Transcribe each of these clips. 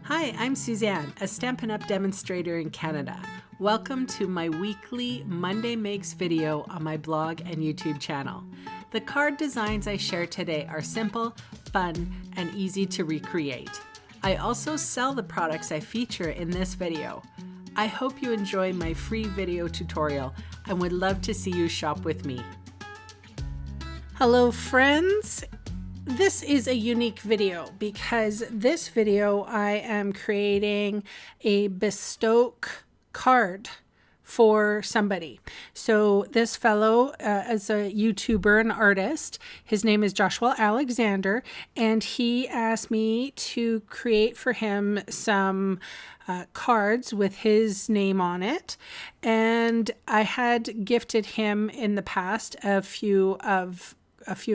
Hi, I'm Suzanne, a Stampin' Up demonstrator in Canada. Welcome to my weekly Monday Makes video on my blog and YouTube channel. The card designs I share today are simple, fun, and easy to recreate. I also sell the products I feature in this video. I hope you enjoy my free video tutorial and would love to see you shop with me. Hello friends! This is a unique video because this video I am creating a bespoke card for somebody. So this fellow is a YouTuber and artist. His name is Joshua Alexander, and he asked me to create for him some cards with his name on it. And I had gifted him in the past a few of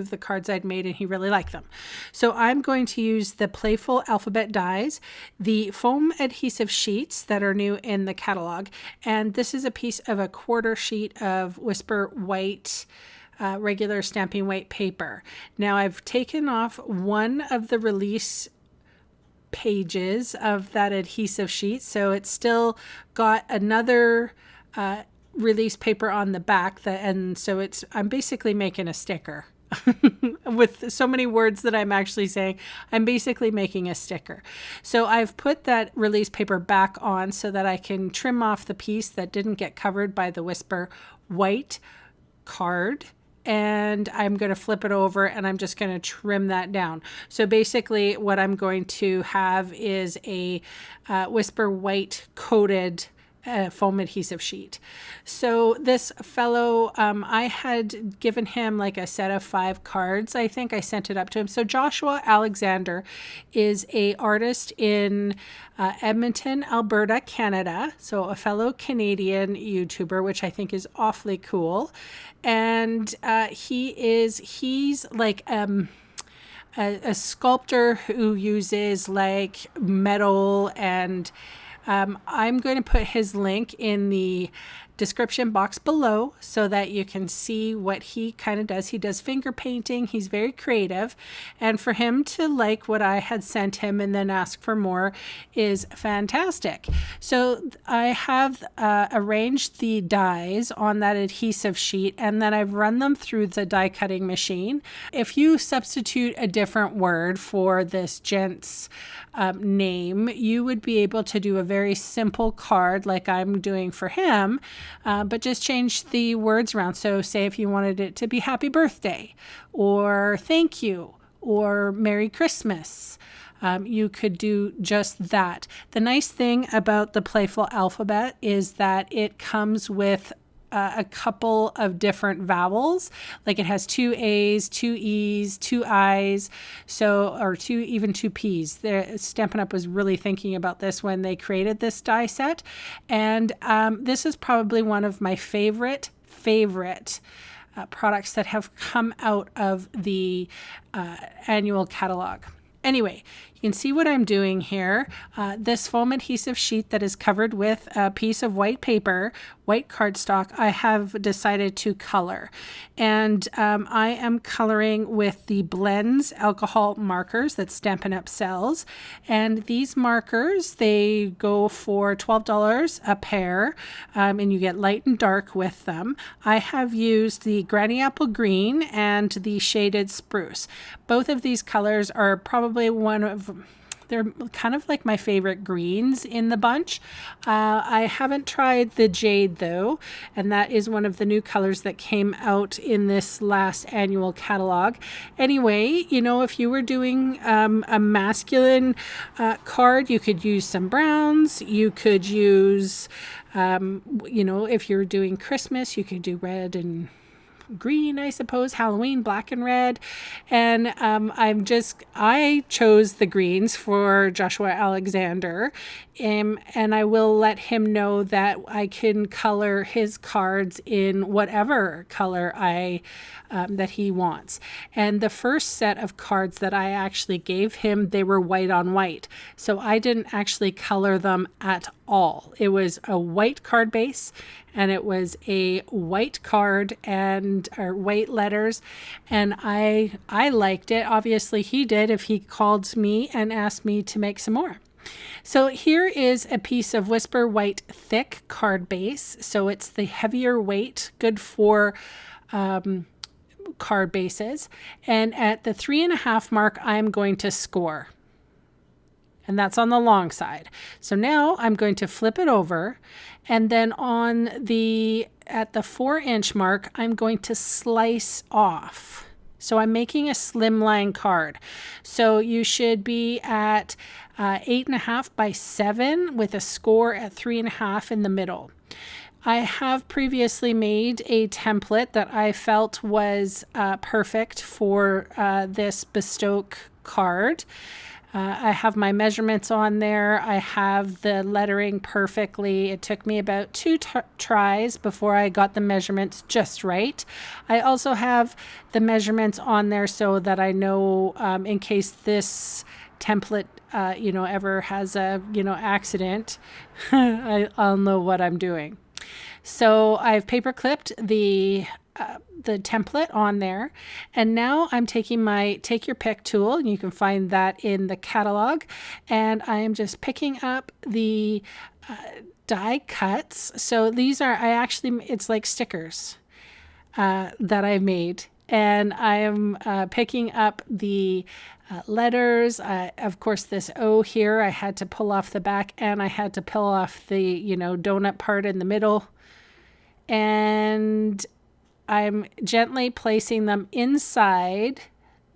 the cards I'd made, and he really liked them. So I'm going to use the Playful alphabet dies, the foam adhesive sheets that are new in the catalog, and this is a piece of a quarter sheet of Whisper white regular stamping white paper. Now I've taken off one of the release pages of that adhesive sheet, so it's still got another release paper on the back, and so I'm basically making a sticker. With so many words that I'm actually saying, I'm basically making a sticker. So I've put that release paper back on so that I can trim off the piece that didn't get covered by the Whisper white card, and I'm going to flip it over and I'm just going to trim that down. So basically what I'm going to have is a Whisper white coated foam adhesive sheet. So this fellow, I had given him like a set of 5 cards. I think I sent it up to him. So Joshua Alexander is a artist in Edmonton, Alberta, Canada. So a fellow Canadian YouTuber, which I think is awfully cool. And he's like a sculptor who uses like metal, and I'm going to put his link in the description box below so that you can see what he kind of does. He does finger painting. He's very creative. And for him to like what I had sent him and then ask for more is fantastic. So I have arranged the dies on that adhesive sheet, and then I've run them through the die cutting machine. If you substitute a different word for this gent's name, you would be able to do a very simple card like I'm doing for him, but just change the words around. So say if you wanted it to be happy birthday or thank you or Merry Christmas, you could do just that. The nice thing about the Playful alphabet is that it comes with a couple of different vowels. Like it has 2 A's, 2 E's, 2 I's, or even 2 P's. Stampin' Up was really thinking about this when they created this die set. And this is probably one of my favorite products that have come out of the annual catalog. Anyway, you can see what I'm doing here. This foam adhesive sheet that is covered with a piece of white paper, white cardstock, I have decided to color. And I am coloring with the Blends alcohol markers that Stampin' Up sells. And these markers, they go for $12 a pair, and you get light and dark with them. I have used the Granny Apple Green and the Shaded Spruce. Both of these colors are probably they're kind of like my favorite greens in the bunch. I haven't tried the Jade though, and that is one of the new colors that came out in this last annual catalog. Anyway, you know, if you were doing a masculine card, you could use some browns. You could use, you know, if you're doing Christmas, you could do red and green, I suppose, Halloween, black and red. And I chose the greens for Joshua Alexander, and I will let him know that I can color his cards in whatever color that he wants. And the first set of cards that I actually gave him, they were white on white. So I didn't actually color them at all. It was a white card base, and it was a white card or white letters, and I liked it. Obviously he did if he called me and asked me to make some more. So here is a piece of Whisper White thick card base. So it's the heavier weight, good for card bases. And at the 3.5 mark, I'm going to score. And that's on the long side. So now I'm going to flip it over, and then at the 4-inch mark, I'm going to slice off. So I'm making a slimline card. So you should be at 8.5 by 7 with a score at 3.5 in the middle. I have previously made a template that I felt was perfect for this bespoke card. I have my measurements on there. I have the lettering perfectly. It took me about 2 tries before I got the measurements just right. I also have the measurements on there so that I know in case this template ever has a accident, I'll know what I'm doing. So I've paper clipped the template on there, and now I'm taking my take your pick tool, and you can find that in the catalog, and I am just picking up the die cuts. So these are it's like stickers that I made, and I am picking up the letters. Of course, this O here I had to pull off the back, and I had to pull off the donut part in the middle, and I'm gently placing them inside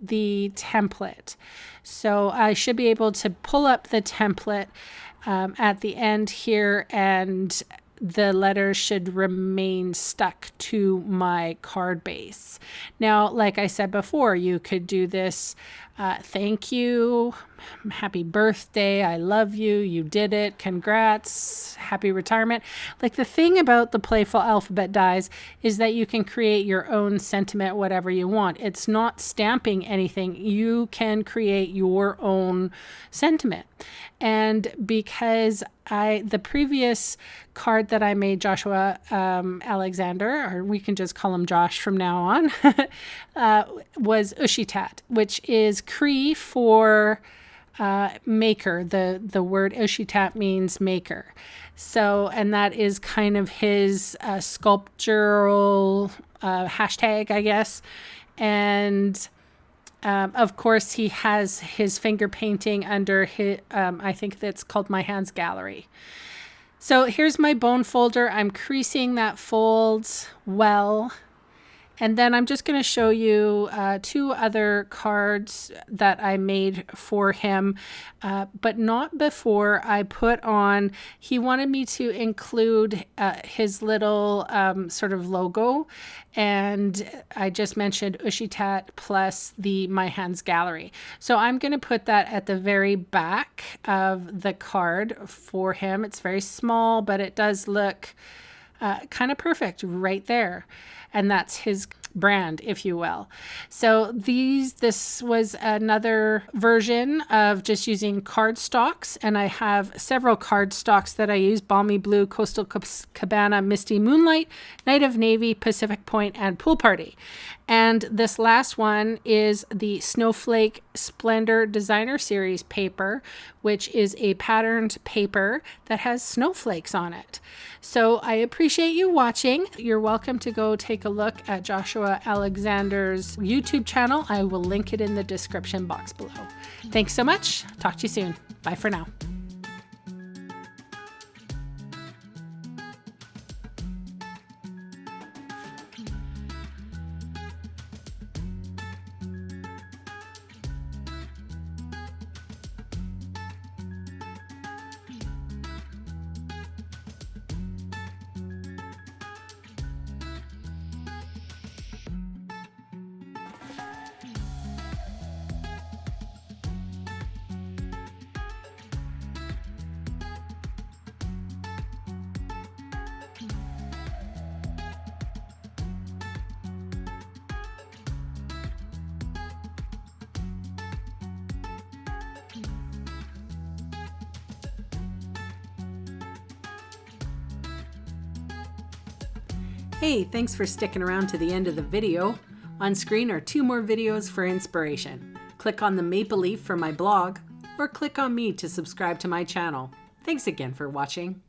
the template. So I should be able to pull up the template at the end here, and the letters should remain stuck to my card base. Now, like I said before, you could do this thank you, happy birthday, I love you, you did it, congrats, happy retirement. Like, the thing about the Playful alphabet dies is that you can create your own sentiment, whatever you want. It's not stamping anything. You can create your own sentiment. And because the previous card that I made, Joshua Alexander, or we can just call him Josh from now on, was Ushitat, which is Cree for maker. The word Ushitat means maker. So, and that is kind of his sculptural hashtag, I guess. And of course, he has his finger painting under his, I think that's called My Hands Gallery. So here's my bone folder. I'm creasing that fold well. And then I'm just going to show you 2 other cards that I made for him, but not before I put on, he wanted me to include his little sort of logo. And I just mentioned Ushitat plus the My Hands Gallery. So I'm going to put that at the very back of the card for him. It's very small, but it does look kind of perfect right there. And that's his brand, if you will. So this was another version of just using cardstocks, and I have several cardstocks that I use: Balmy Blue, Coastal Cabana, Misty Moonlight, Night of Navy, Pacific Point, and Pool Party. And this last one is the Snowflake Splendor Designer Series paper, which is a patterned paper that has snowflakes on it. So I appreciate you watching. You're welcome to go take a look at Joshua Alexander's YouTube channel. I will link it in the description box below. Thanks so much. Talk to you soon. Bye for now. Hey, thanks for sticking around to the end of the video. On screen are 2 more videos for inspiration. Click on the maple leaf for my blog, or click on me to subscribe to my channel. Thanks again for watching.